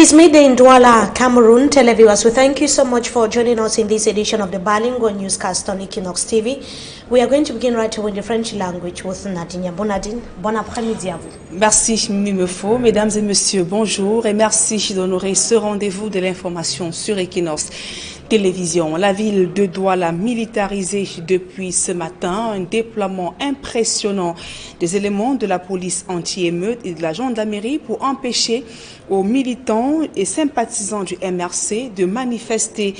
is midday in Douala, Cameroon. Televiewers, we thank you so much for joining us in this edition of the Bilingue newscast on Equinoxe TV. We are going to begin right away in the French language with Nadine. Bon après-midi à vous. Merci, Mimefo. Mesdames et messieurs, bonjour et merci d'honorer ce rendez-vous de l'information sur Equinoxe Télévision. La ville de Douala militarisée depuis ce matin, un déploiement impressionnant des éléments de la police anti-émeute et de la gendarmerie pour empêcher aux militants et sympathisants du MRC de manifester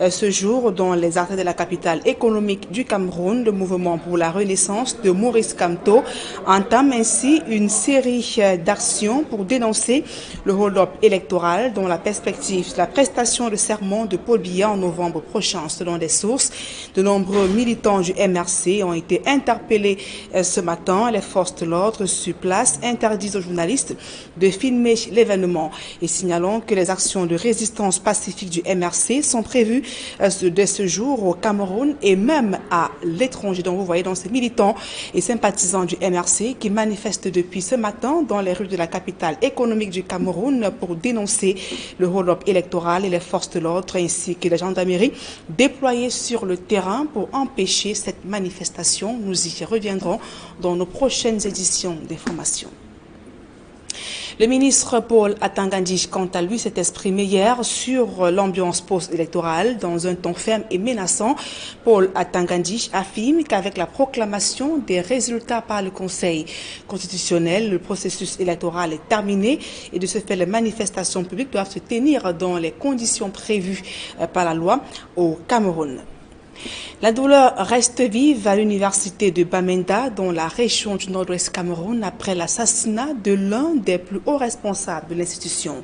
ce jour dans les artères de la capitale économique du Cameroun. Le mouvement pour la renaissance de Maurice Kamto entame ainsi une série d'actions pour dénoncer le hold-up électoral dans la perspective de la prestation de serment de Paul Biya en novembre prochain. Selon des sources, de nombreux militants du MRC ont été interpellés ce matin. Les forces de l'ordre sur place interdisent aux journalistes de filmer l'événement. Et signalons que les actions de résistance pacifique du MRC sont prévues dès ce jour au Cameroun et même à l'étranger. Donc vous voyez dans ces militants et sympathisants du MRC qui manifestent depuis ce matin dans les rues de la capitale économique du Cameroun pour dénoncer le hold-up électoral et les forces de l'ordre ainsi que la gendarmerie déployées sur le terrain pour empêcher cette manifestation. Nous y reviendrons dans nos prochaines éditions d'information. Le ministre Paul Atangandji, quant à lui, s'est exprimé hier sur l'ambiance post-électorale dans un ton ferme et menaçant. Paul Atangandji affirme qu'avec la proclamation des résultats par le Conseil constitutionnel, le processus électoral est terminé et de ce fait, les manifestations publiques doivent se tenir dans les conditions prévues par la loi au Cameroun. La douleur reste vive à l'université de Bamenda, dans la région du nord-ouest Cameroun, après l'assassinat de l'un des plus hauts responsables de l'institution.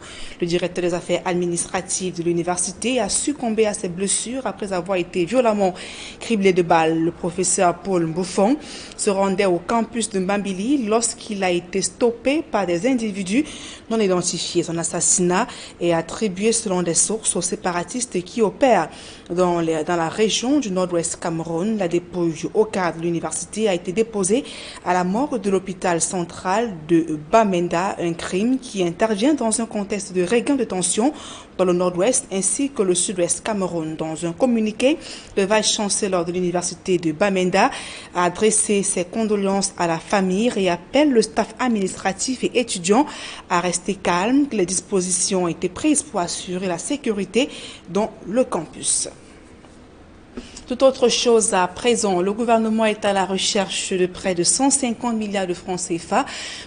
Le directeur des affaires administratives de l'université a succombé à ses blessures après avoir été violemment criblé de balles. Le professeur Paul Mbouffon se rendait au campus de Mbambili lorsqu'il a été stoppé par des individus non identifiés. Son assassinat est attribué, selon des sources, aux séparatistes qui opèrent dans la région du nord-ouest Cameroun. La dépouille au cadre de l'université a été déposée à la morgue de l'hôpital central de Bamenda, un crime qui intervient dans un contexte de regain de tension dans le nord-ouest ainsi que le sud-ouest Cameroun. Dans un communiqué, le vice-chancelleur de l'université de Bamenda a adressé ses condoléances à la famille et appelle le staff administratif et étudiant à rester calme, que les dispositions ont été prises pour assurer la sécurité dans le campus. Tout autre chose à présent, le gouvernement est à la recherche de près de 150 milliards de francs CFA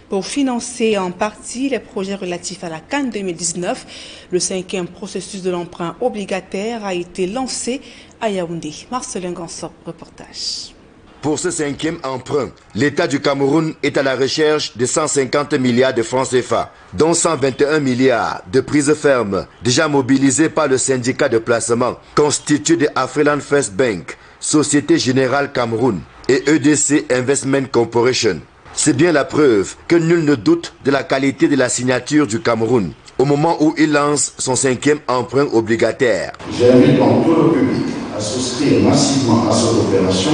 pour financer en partie les projets relatifs à la CAN 2019. Le 5e processus de l'emprunt obligataire a été lancé à Yaoundé. Marcelin Gansop, reportage. Pour ce 5e emprunt, l'État du Cameroun est à la recherche de 150 milliards de francs CFA, dont 121 milliards de prises fermes déjà mobilisées par le syndicat de placement constitué de Afriland First Bank, Société Générale Cameroun et EDC Investment Corporation. C'est bien la preuve que nul ne doute de la qualité de la signature du Cameroun au moment où il lance son 5e emprunt obligataire. J'invite donc tout le public à souscrire massivement à cette opération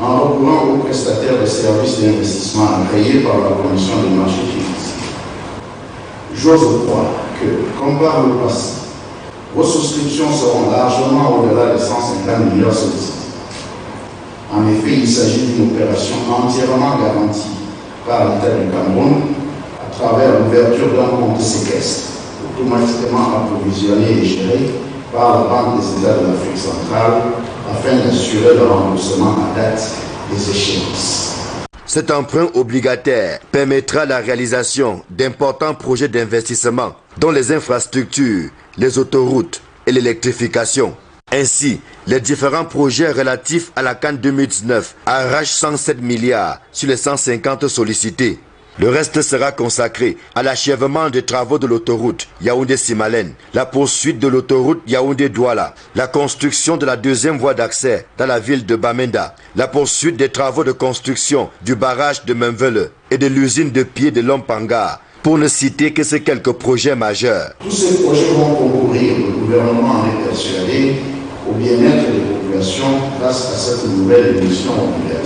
en recourant aux prestataires de services d'investissement agréés par la Commission des marchés financiers. J'ose croire que, comme par le passé, vos souscriptions seront largement au-delà des 150 milliards sollicités. En effet, il s'agit d'une opération entièrement garantie par l'État du Cameroun à travers l'ouverture d'un compte séquestre automatiquement approvisionné et géré par la Banque des États de l'Afrique centrale afin d'assurer le remboursement à date des échéances. Cet emprunt obligataire permettra la réalisation d'importants projets d'investissement dont les infrastructures, les autoroutes et l'électrification. Ainsi, les différents projets relatifs à la CAN 2019 arrachent 107 milliards sur les 150 sollicités. Le reste sera consacré à l'achèvement des travaux de l'autoroute Yaoundé-Simalène, la poursuite de l'autoroute Yaoundé-Douala, la construction de la 2e voie d'accès dans la ville de Bamenda, la poursuite des travaux de construction du barrage de Menvele et de l'usine de pied de Lompanga, pour ne citer que ces quelques projets majeurs. Tous ces projets vont concourir, le gouvernement en est persuadé, au bien-être des populations grâce à cette nouvelle émission obligataire.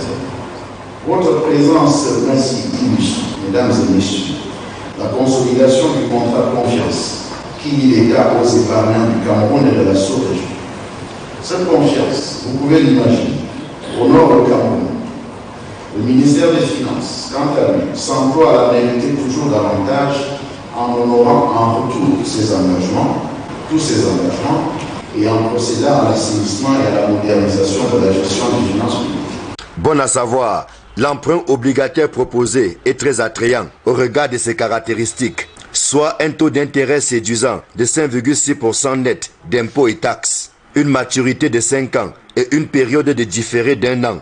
Votre présence ainsi illustre, mesdames et messieurs, la consolidation du contrat de confiance qui lie l'État aux épargnants du Cameroun et de la sous-région. Cette confiance, vous pouvez l'imaginer, au nord du Cameroun, le ministère des Finances, quant à lui, s'emploie à mériter toujours davantage en honorant en retour tous ses engagements, et en procédant à l'assainissement et à la modernisation de la gestion des finances publiques. Bon à savoir, l'emprunt obligataire proposé est très attrayant au regard de ses caractéristiques, soit un taux d'intérêt séduisant de 5,6% net d'impôts et taxes, une maturité de 5 ans et une période de différé d'1 an.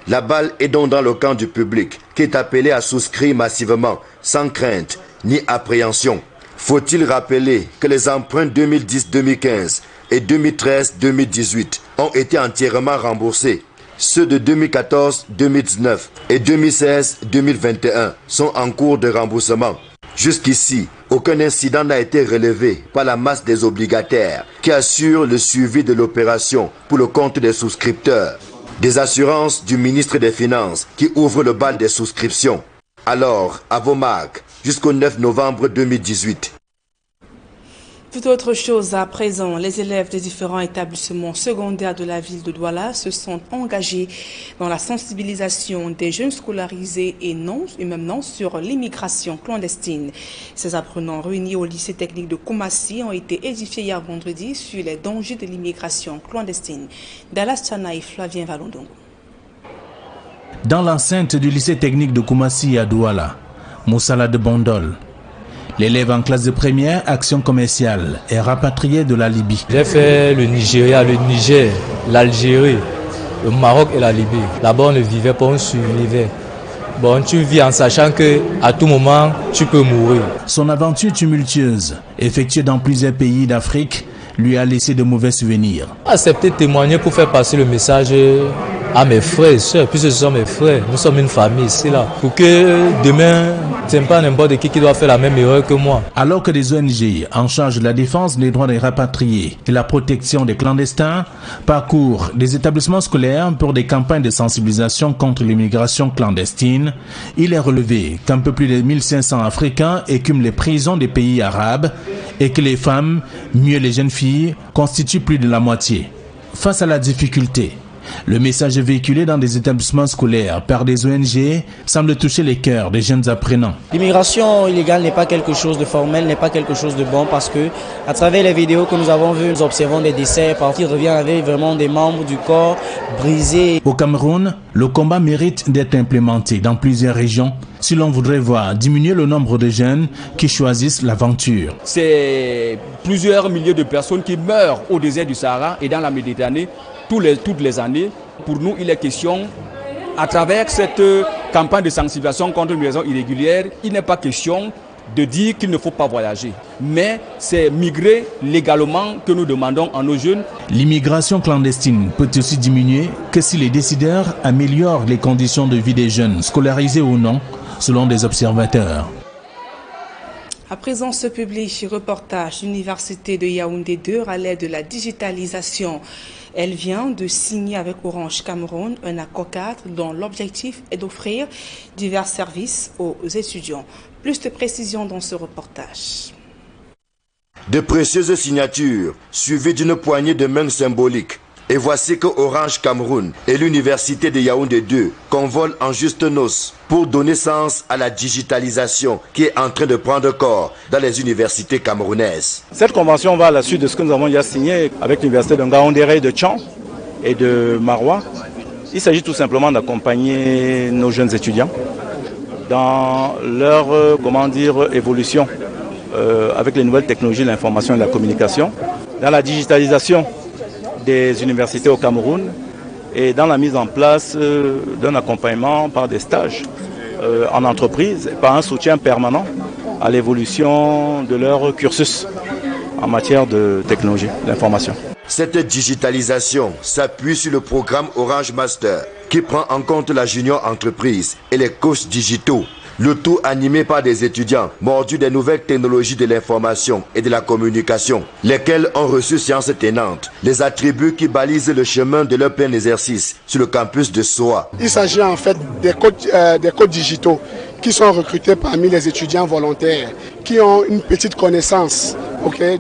La balle est donc dans le camp du public qui est appelé à souscrire massivement, sans crainte ni appréhension. Faut-il rappeler que les emprunts 2010-2015 et 2013-2018 ont été entièrement remboursés. Ceux de 2014-2019 et 2016-2021 sont en cours de remboursement. Jusqu'ici, aucun incident n'a été relevé par la masse des obligataires qui assurent le suivi de l'opération pour le compte des souscripteurs. Des assurances du ministre des Finances qui ouvrent le bal des souscriptions. Alors, à vos marques, jusqu'au 9 novembre 2018. Tout autre chose à présent, les élèves des différents établissements secondaires de la ville de Douala se sont engagés dans la sensibilisation des jeunes scolarisés et même non sur l'immigration clandestine. Ces apprenants réunis au lycée technique de Koumassi ont été édifiés hier vendredi sur les dangers de l'immigration clandestine. Dallas Chana et Flavien Valondongo. Dans l'enceinte du lycée technique de Koumassi à Douala, Moussala de Bondol, l'élève en classe de première, action commerciale, est rapatrié de la Libye. J'ai fait le Nigeria, le Niger, l'Algérie, le Maroc et la Libye. Là-bas, on ne vivait pas, on survivait. Bon, tu vis en sachant qu'à tout moment, tu peux mourir. Son aventure tumultueuse, effectuée dans plusieurs pays d'Afrique, lui a laissé de mauvais souvenirs. Accepter de témoigner pour faire passer le message à mes frères et sœurs, puisque ce sont mes frères, nous sommes une famille ici là, pour que demain, ce n'est pas n'importe qui doit faire la même erreur que moi. Alors que des ONG en charge de la défense des droits des rapatriés et la protection des clandestins parcourent des établissements scolaires pour des campagnes de sensibilisation contre l'immigration clandestine, il est relevé qu'un peu plus de 1500 Africains écument les prisons des pays arabes et que les femmes, mieux les jeunes filles, constituent plus de la moitié. Face à la difficulté, le message véhiculé dans des établissements scolaires par des ONG semble toucher les cœurs des jeunes apprenants. L'immigration illégale n'est pas quelque chose de formel, n'est pas quelque chose de bon parce que à travers les vidéos que nous avons vues, nous observons des décès qui reviennent avec vraiment des membres du corps brisés. Au Cameroun, le combat mérite d'être implémenté dans plusieurs régions si l'on voudrait voir diminuer le nombre de jeunes qui choisissent l'aventure. C'est plusieurs milliers de personnes qui meurent au désert du Sahara et dans la Méditerranée toutes les années. Pour nous, il est question, à travers cette campagne de sensibilisation contre l'immigration irrégulière, il n'est pas question de dire qu'il ne faut pas voyager. Mais c'est migrer légalement que nous demandons à nos jeunes. L'immigration clandestine peut aussi diminuer que si les décideurs améliorent les conditions de vie des jeunes, scolarisés ou non, selon des observateurs. À présent, ce public reportage l'Université de Yaoundé 2 à l'aide de la digitalisation. Elle vient de signer avec Orange Cameroun un accord cadre dont l'objectif est d'offrir divers services aux étudiants. Plus de précisions dans ce reportage. De précieuses signatures suivies d'une poignée de mains symboliques. Et voici que Orange Cameroun et l'Université de Yaoundé 2 convolent en juste noces pour donner sens à la digitalisation qui est en train de prendre corps dans les universités camerounaises. Cette convention va à la suite de ce que nous avons déjà signé avec l'Université de Ngaoundéré, de Tchang et de Marois. Il s'agit tout simplement d'accompagner nos jeunes étudiants dans leur évolution avec les nouvelles technologies de l'information et de la communication, dans la digitalisation des universités au Cameroun et dans la mise en place d'un accompagnement par des stages en entreprise, par un soutien permanent à l'évolution de leur cursus en matière de technologie, d'information. Cette digitalisation s'appuie sur le programme Orange Master qui prend en compte la junior entreprise et les coachs digitaux. Le tout animé par des étudiants mordus des nouvelles technologies de l'information et de la communication, lesquels ont reçu sciences tenantes, les attributs qui balisent le chemin de leur plein exercice sur le campus de Soa. Il s'agit en fait des coachs digitaux qui sont recrutés parmi les étudiants volontaires, qui ont une petite connaissance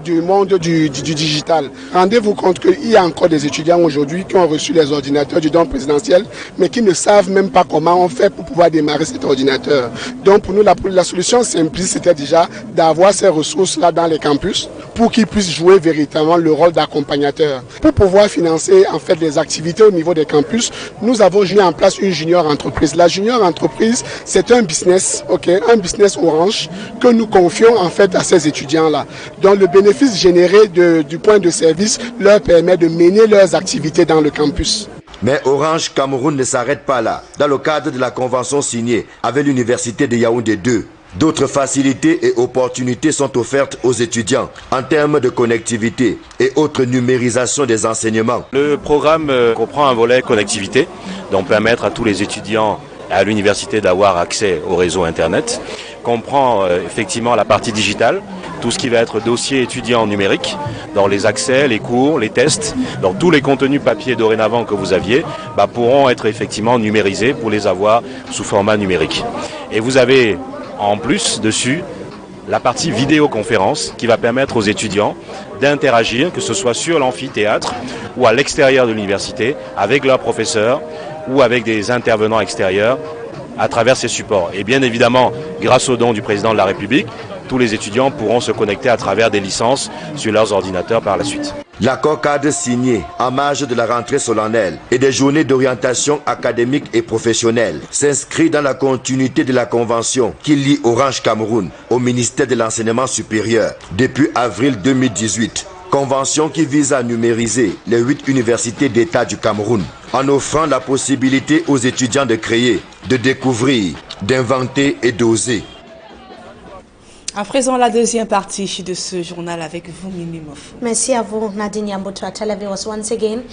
du monde du digital. Rendez-vous compte qu'il y a encore des étudiants aujourd'hui qui ont reçu les ordinateurs du don présidentiel, mais qui ne savent même pas comment on fait pour pouvoir démarrer cet ordinateur. Donc pour nous, la solution simpliste, c'était déjà d'avoir ces ressources-là dans les campus pour qu'ils puissent jouer véritablement le rôle d'accompagnateur. Pour pouvoir financer en fait les activités au niveau des campus, nous avons mis en place une junior entreprise. La junior entreprise, c'est un business, un business orange que nous confions en fait à ces étudiants-là. Donc le bénéfice généré du point de service leur permet de mener leurs activités dans le campus. Mais Orange Cameroun ne s'arrête pas là. Dans le cadre de la convention signée avec l'université de Yaoundé 2, d'autres facilités et opportunités sont offertes aux étudiants en termes de connectivité et autres numérisation des enseignements. Le programme comprend un volet connectivité, donc permettre à tous les étudiants à l'université d'avoir accès au réseau Internet. Comprend effectivement la partie digitale, tout ce qui va être dossier étudiant numérique, dans les accès, les cours, les tests, donc tous les contenus papier dorénavant que vous aviez pourront être effectivement numérisés pour les avoir sous format numérique. Et vous avez en plus dessus la partie vidéoconférence qui va permettre aux étudiants d'interagir, que ce soit sur l'amphithéâtre ou à l'extérieur de l'université, avec leurs professeurs ou avec des intervenants extérieurs à travers ces supports. Et bien évidemment, grâce aux dons du président de la République, tous les étudiants pourront se connecter à travers des licences sur leurs ordinateurs par la suite. L'accord cadre signé en marge de la rentrée solennelle et des journées d'orientation académique et professionnelle s'inscrit dans la continuité de la convention qui lie Orange Cameroun au ministère de l'Enseignement supérieur depuis avril 2018. Convention qui vise à numériser les 8 universités d'État du Cameroun en offrant la possibilité aux étudiants de créer, de découvrir, d'inventer et d'oser. À présent, la deuxième partie de ce journal avec vous, Mimi Mofo. Merci à vous, Nadine Yambutu. Once again,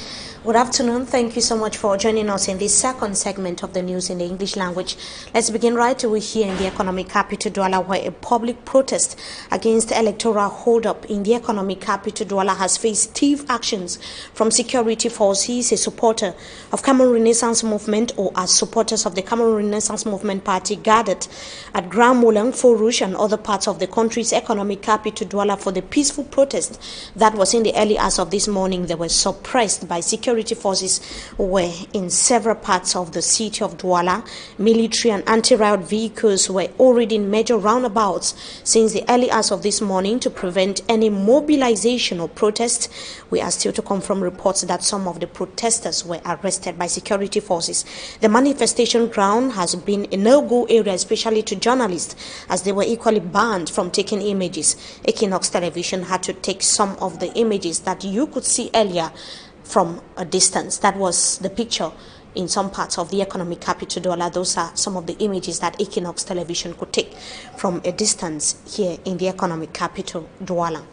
good afternoon. Thank you so much for joining us in this second segment of the news in the English language. Let's begin right away here in the economic capital, Douala, where a public protest against electoral hold-up in the economic capital, Douala, has faced stiff actions from security forces. A supporter of Cameroon Renaissance Movement, or as supporters of the Cameroon Renaissance Movement Party, gathered at Grand Moulin, Forouche, and other parts of the country's economic capital, Douala, for the peaceful protest that was in the early hours of this morning. They were suppressed by security forces who were in several parts of the city of Douala. Military and anti-riot vehicles were already in major roundabouts since the early hours of this morning to prevent any mobilization or protest. We are still to confirm reports that some of the protesters were arrested by security forces. The manifestation ground has been a no-go area, especially to journalists, as they were equally banned from taking images. Equinoxe television had to take some of the images that you could see earlier from a distance. That was the picture in some parts of the economic capital, Douala. Those are some of the images that Equinoxe television could take from a distance here in the economic capital, Douala.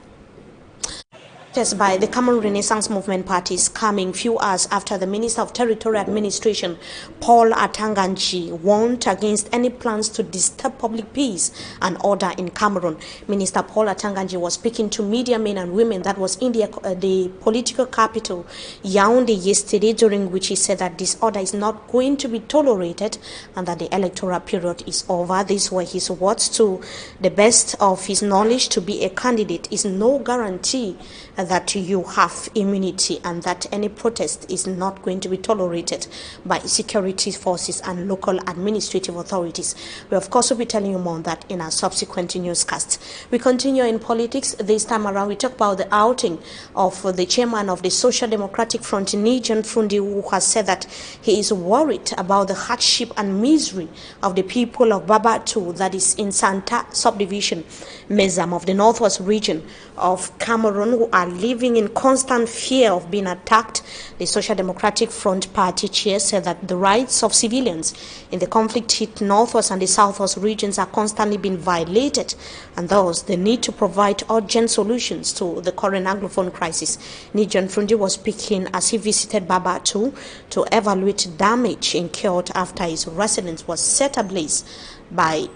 Just by the Cameroon Renaissance Movement Party is coming few hours after the Minister of Territorial Administration, Paul Atanganji, warned against any plans to disturb public peace and order in Cameroon. Minister Paul Atanganji was speaking to media men and women that was in the political capital, Yaoundé, yesterday, during which he said that this order is not going to be tolerated and that the electoral period is over. These were his words. To the best of his knowledge, to be a candidate is no guarantee that you have immunity and that any protest is not going to be tolerated by security forces and local administrative authorities. We of course will be telling you more on that in our subsequent newscasts. We continue in politics. This time around we talk about the outing of the chairman of the Social Democratic Front, Nijan Fundi, who has said that he is worried about the hardship and misery of the people of Babatu, that is in Santa subdivision, Mezam of the Northwest region of Cameroon, who are living in constant fear of being attacked. The Social Democratic Front Party chair said that the rights of civilians in the conflict-hit Northwest and the Southwest regions are constantly being violated, and thus they need to provide urgent solutions to the current Anglophone crisis. Nijan Fundi was speaking as he visited Babatu to evaluate damage incurred after his residence was set ablaze by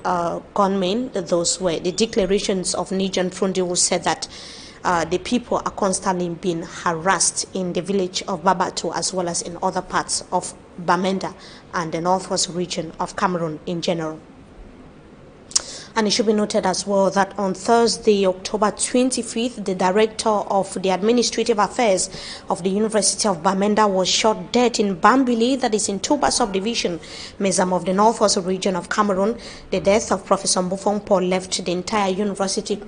gunmen. Those were the declarations of Nijan Fundi, who said that the people are constantly being harassed in the village of Babatu as well as in other parts of Bamenda and the northwest region of Cameroon in general. And it should be noted as well that on Thursday, October 25th, the director of the administrative affairs of the University of Bamenda was shot dead in Bambili, that is in Tuba subdivision, Mezam of the Northwest region of Cameroon. The death of Professor Mbufong Paul left the entire university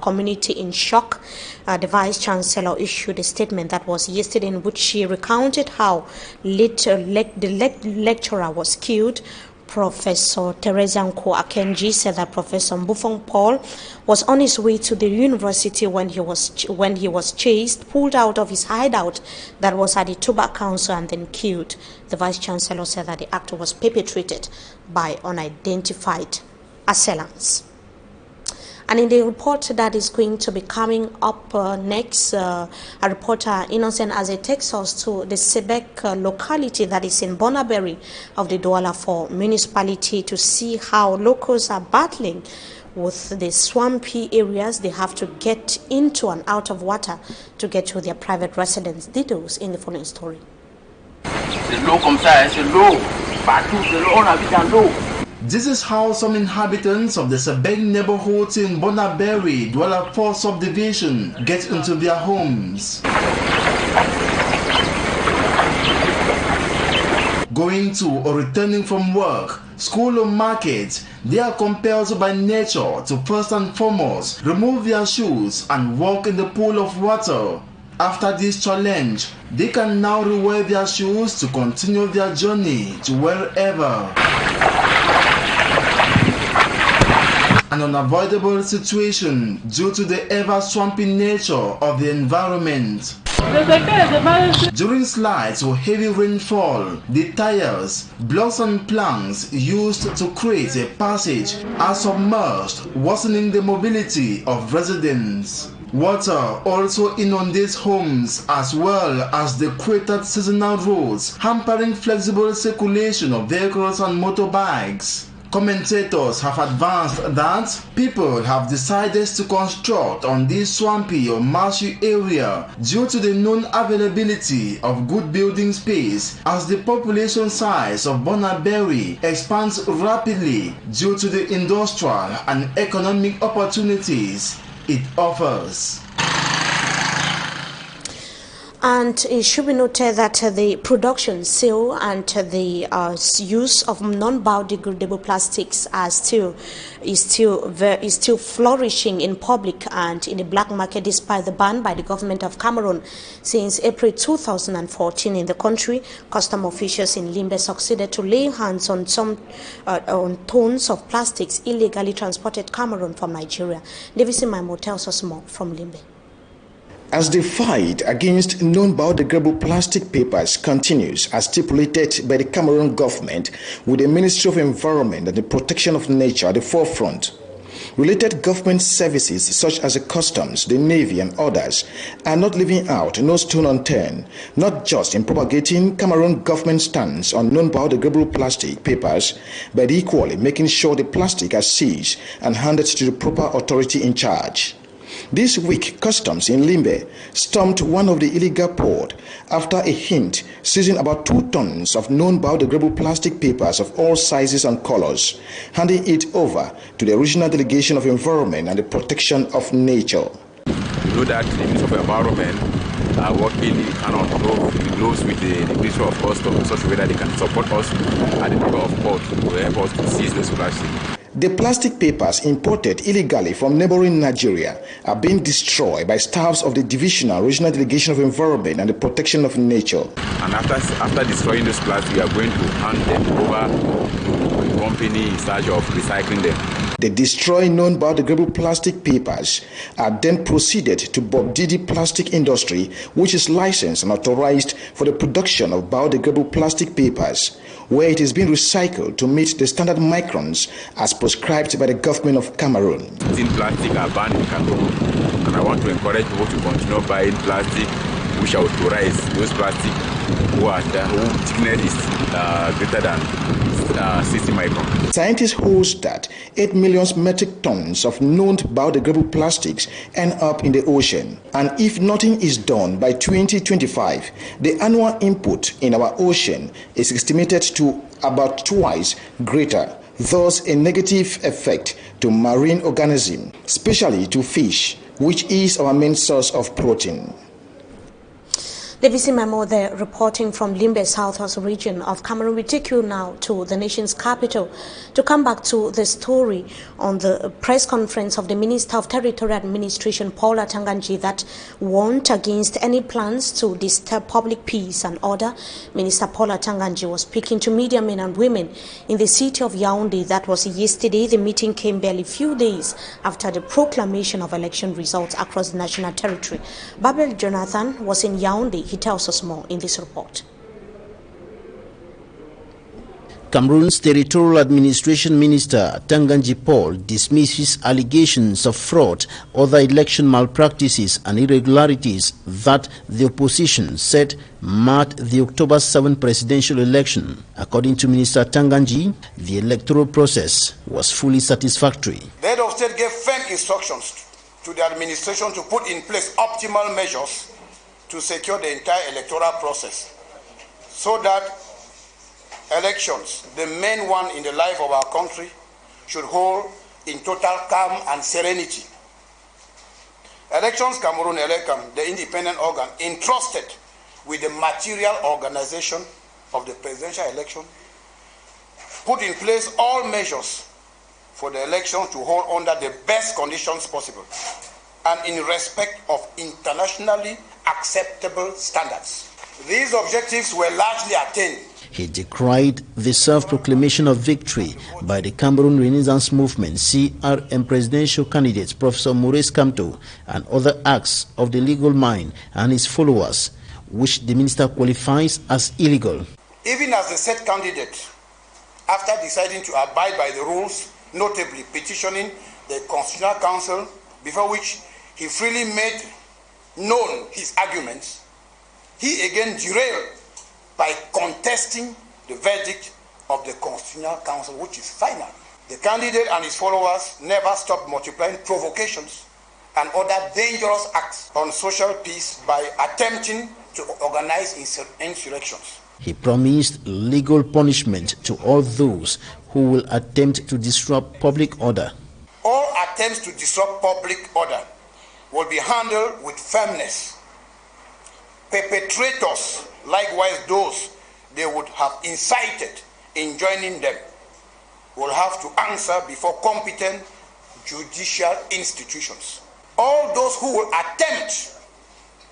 community in shock. The Vice Chancellor issued a statement that was yesterday in which she recounted how the lecturer was killed. Professor Teresa Nko Akenji said that Professor Mbufong Paul was on his way to the university when he was chased, pulled out of his hideout that was at the Tuba Council, and then killed. The Vice Chancellor said that the act was perpetrated by unidentified assailants. And in the report that is going to be coming up next, a reporter Innocent Aze takes us to the Sebek locality that is in Bonaberi of the Douala 4 municipality to see how locals are battling with the swampy areas. They have to get into and out of water to get to their private residence. Details in the following story. C'est l'eau comme ça, c'est l'eau. Partout, c'est l'eau, on habite dans l'eau. This is how some inhabitants of the Sebek neighborhood in Bonaberi, Douala 4 subdivision, get into their homes. Going to or returning from work, school or market, they are compelled by nature to first and foremost remove their shoes and walk in the pool of water. After this challenge, they can now rewear their shoes to continue their journey to wherever. An unavoidable situation due to the ever-swampy nature of the environment. During slight or heavy rainfall, the tires, blocks and planks used to create a passage are submerged, worsening the mobility of residents. Water also inundates homes as well as the cratered seasonal roads, hampering flexible circulation of vehicles and motorbikes. Commentators have advanced that people have decided to construct on this swampy or marshy area due to the known availability of good building space as the population size of Bonaberi expands rapidly due to the industrial and economic opportunities it offers. And it should be noted that the production, sale, and the use of non-biodegradable plastics is still flourishing in public and in the black market, despite the ban by the government of Cameroon. Since April 2014 in the country, custom officials in Limbe succeeded to lay hands on on tons of plastics illegally transported Cameroon from Nigeria. Davison Maimo tells us more from Limbe. As the fight against non-biodegradable plastic papers continues, as stipulated by the Cameroon government, with the Ministry of Environment and the Protection of Nature at the forefront, related government services such as the Customs, the Navy, and others are not leaving out no stone unturned, not just in propagating Cameroon government stance on non-biodegradable plastic papers, but equally making sure the plastic are seized and handed to the proper authority in charge. This week, Customs in Limbe stormed one of the illegal ports after a hint seizing about 2 tons of non-biodegradable plastic papers of all sizes and colors, handing it over to the Regional Delegation of Environment and the Protection of Nature. You know that the Ministry of Environment are working hand on gloves with the Ministry of Customs in such a way that they can support us at the level of port to help us to seize this plastic. The plastic papers imported illegally from neighboring Nigeria are being destroyed by staffs of the Divisional Regional Delegation of Environment and the Protection of Nature. And after destroying this plastic, we are going to hand them over to the company in charge of recycling them. The destroyed non-biodegradable plastic papers are then proceeded to Bob Didi Plastic Industry, which is licensed and authorized for the production of biodegradable plastic papers, where it is being recycled to meet the standard microns as prescribed by the government of Cameroon. Using plastic are banned in Cameroon, and I want to encourage people to continue buying plastic, which are authorized. Those plastic whose thickness is greater than 60 microns. Scientists hold that 8 million metric tons of known biodegradable plastics end up in the ocean, and if nothing is done by 2025, the annual input in our ocean is estimated to about twice greater thus a negative effect to marine organisms, especially to fish, which is our main source of protein. Davisi Memo there reporting from Limbe Southwest region of Cameroon. We take you now to the nation's capital to come back to the story on the press conference of the Minister of Territorial Administration, Paula Tanganji, that warned against any plans to disturb public peace and order. Minister Paula Tanganji was speaking to media men and women in the city of Yaoundé. That was yesterday. The meeting came barely few days after the proclamation of election results across the national territory. Babel Jonathan was in Yaoundé. He tells us more in this report. Cameroon's Territorial Administration Minister Tanganji Paul dismisses allegations of fraud, other election malpractices and irregularities that the opposition said marred the October 7 presidential election. According to Minister Tanganji, the electoral process was fully satisfactory. The head of state gave firm instructions to the administration to put in place optimal measures to secure the entire electoral process so that elections, the main one in the life of our country, should hold in total calm and serenity. Elections Cameroon Elecam, the independent organ entrusted with the material organization of the presidential election, put in place all measures for the election to hold under the best conditions possible and in respect of internationally acceptable standards. These objectives were largely attained. He decried the self-proclamation of victory by the Cameroon Renaissance Movement CRM presidential candidate Professor Maurice Kamto and other acts of the legal mind and his followers, which the minister qualifies as illegal. Even as the said candidate, after deciding to abide by the rules, notably petitioning the Constitutional Council, before which he freely made known his arguments, he again derailed by contesting the verdict of the Constitutional Council, which is final. The candidate and his followers never stopped multiplying provocations and other dangerous acts on social peace by attempting to organize insurrections. He promised legal punishment to all those who will attempt to disrupt public order. All attempts to disrupt public order will be handled with firmness. Perpetrators, likewise those they would have incited in joining them, will have to answer before competent judicial institutions. All those who will attempt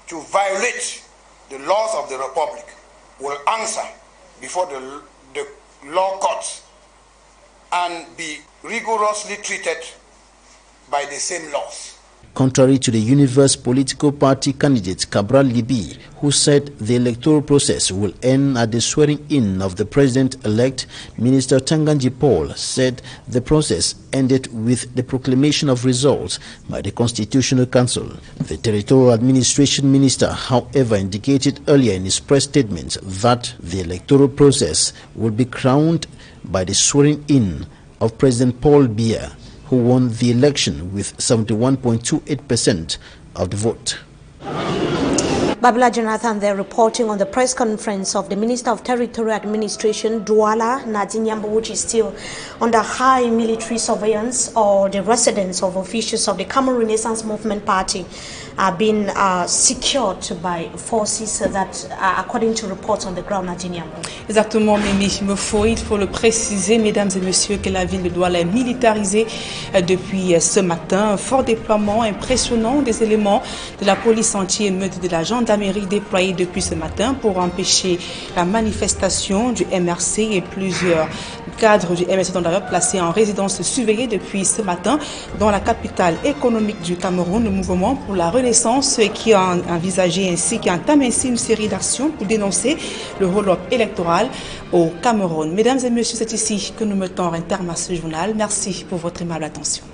to violate the laws of the Republic will answer before the law courts and be rigorously treated by the same laws. Contrary to the Universe Political Party candidate Cabral Libi, who said the electoral process will end at the swearing-in of the president-elect, Minister Tanganji Paul said the process ended with the proclamation of results by the Constitutional Council. The Territorial Administration Minister, however, indicated earlier in his press statement that the electoral process will be crowned by the swearing-in of President Paul Biya, who won the election with 71.28% of the vote. Babla Jonathan there reporting on the press conference of the Minister of Territorial Administration, Douala Nadinyambo, which is still under high military surveillance, or the residence of officials of the Cameroon Renaissance Movement Party are being secured by forces that according to reports on the ground at Dinyambo. Exactement, Mimi. Il faut le préciser, mesdames et messieurs, que la ville de Douala est militarisée depuis ce matin. Un fort déploiement impressionnant des éléments de la police anti-émeute de la gendarmerie déployés depuis ce matin pour empêcher la manifestation du MRC, et plusieurs cadres du MRC sont d'ailleurs placés en résidence surveillée depuis ce matin dans la capitale économique du Cameroun. Le mouvement pour la Renaissance qui a envisagé ainsi, qui entame ainsi une série d'actions pour dénoncer le hold-up électoral au Cameroun. Mesdames et messieurs, c'est ici que nous mettons un terme à ce journal. Merci pour votre aimable attention.